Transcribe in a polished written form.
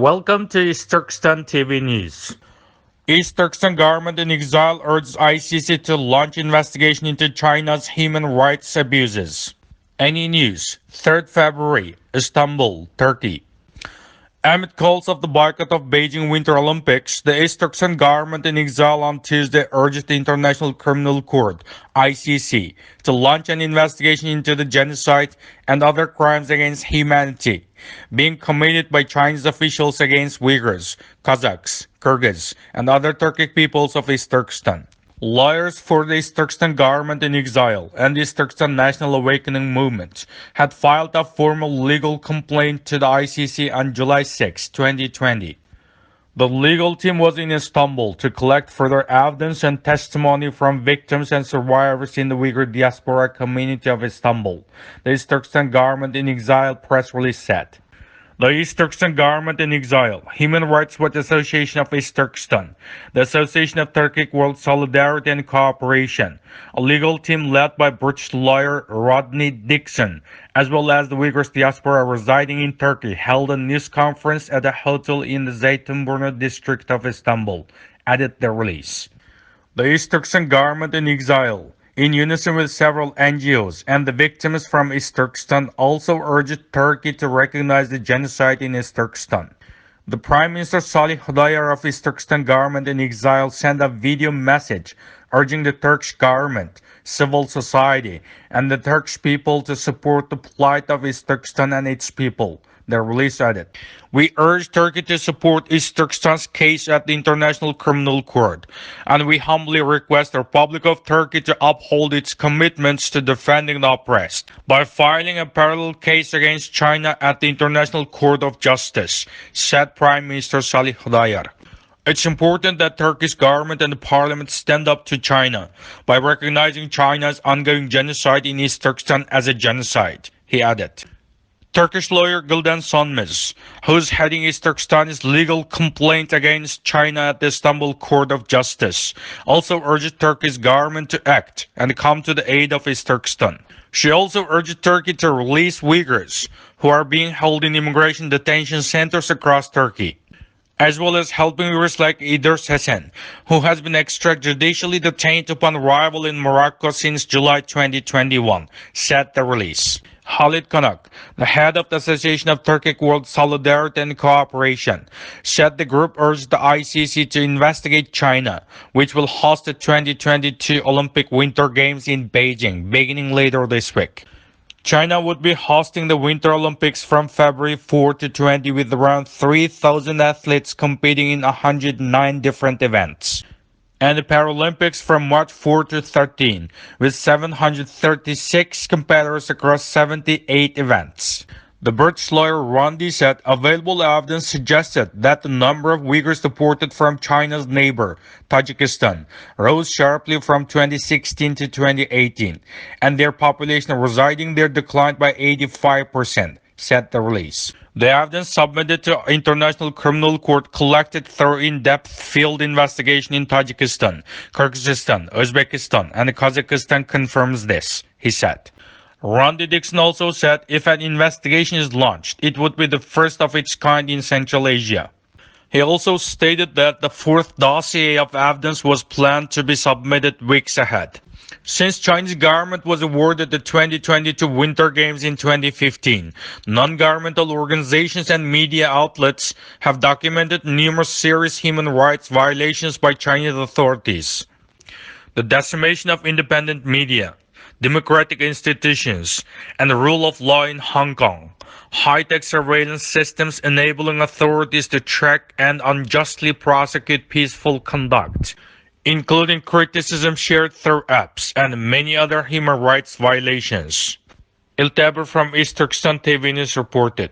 Welcome to East Turkestan TV News. East Turkestan Government-in-Exile urges ICC to launch investigation into China's human rights abuses. Any News, 3rd February, Istanbul, Turkey. Amid calls of the boycott of Beijing Winter Olympics, the East Turkestan Government-in-Exile on Tuesday urged the International Criminal Court, ICC, to launch an investigation into the genocide and other crimes against humanity being committed by Chinese officials against Uyghurs, Kazakhs, Kyrgyz, and other Turkic peoples of East Turkestan. Lawyers for the East Turkestan Government-in-Exile and the East Turkestan National Awakening Movement had filed a formal legal complaint to the ICC on July 6, 2020. The legal team was in Istanbul to collect further evidence and testimony from victims and survivors in the Uyghur diaspora community of Istanbul, the East Turkestan Government-in-Exile press release said. The East Turkestan Government-in-Exile, Human Rights Watch Association of East Turkestan, the Association of Turkic World Solidarity and Cooperation, a legal team led by British lawyer Rodney Dixon, as well as the Uyghurs diaspora residing in Turkey, held a news conference at a hotel in the Zeytinburnu district of Istanbul, added the release. The East Turkestan Government-in-Exile, in unison with several NGOs and the victims from East Turkestan, also urged Turkey to recognize the genocide in East Turkestan. The Prime Minister Salih Hudayar of East Turkestan Government-in-Exile sent a video message urging the Turkish government, civil society, and the Turkish people to support the plight of East Turkestan and its people. The release added, "We urge Turkey to support East Turkestan's case at the International Criminal Court, and we humbly request the Republic of Turkey to uphold its commitments to defending the oppressed by filing a parallel case against China at the International Court of Justice," said Prime Minister Salih Hudayar. "It's important that Turkish government and the parliament stand up to China by recognizing China's ongoing genocide in East Turkestan as a genocide," he added. Turkish lawyer Gülden Sönmez, who's heading East Turkestan's legal complaint against China at the Istanbul Court of Justice, also urged Turkey's government to act and come to the aid of East Turkestan. She also urged Turkey to release Uyghurs, who are being held in immigration detention centers across Turkey, as well as helping Uyghurs like Idris Hesen, who has been extrajudicially detained upon arrival in Morocco since July 2021, said the release. Halit Konak, the head of the Association of Turkic World Solidarity and Cooperation, said the group urged the ICC to investigate China, which will host the 2022 Olympic Winter Games in Beijing beginning later this week. China would be hosting the Winter Olympics from February 4 to 20 with around 3,000 athletes competing in 109 different events, and the Paralympics from March 4 to 13 with 736 competitors across 78 events. The British lawyer Rondi said available evidence suggested that the number of Uyghurs deported from China's neighbor, Tajikistan, rose sharply from 2016 to 2018, and their population residing there declined by 85%, said the release. The evidence submitted to International Criminal Court collected through in-depth field investigation in Tajikistan, Kyrgyzstan, Uzbekistan, and Kazakhstan confirms this, he said. Randy Dixon also said if an investigation is launched, it would be the first of its kind in Central Asia. He also stated that the fourth dossier of evidence was planned to be submitted weeks ahead. Since Chinese government was awarded the 2022 Winter Games in 2015, non-governmental organizations and media outlets have documented numerous serious human rights violations by Chinese authorities. The decimation of independent media, democratic institutions, and the rule of law in Hong Kong, high-tech surveillance systems enabling authorities to track and unjustly prosecute peaceful conduct, including criticism shared through apps, and many other human rights violations. Ilteber from East Turkestan TV News reported.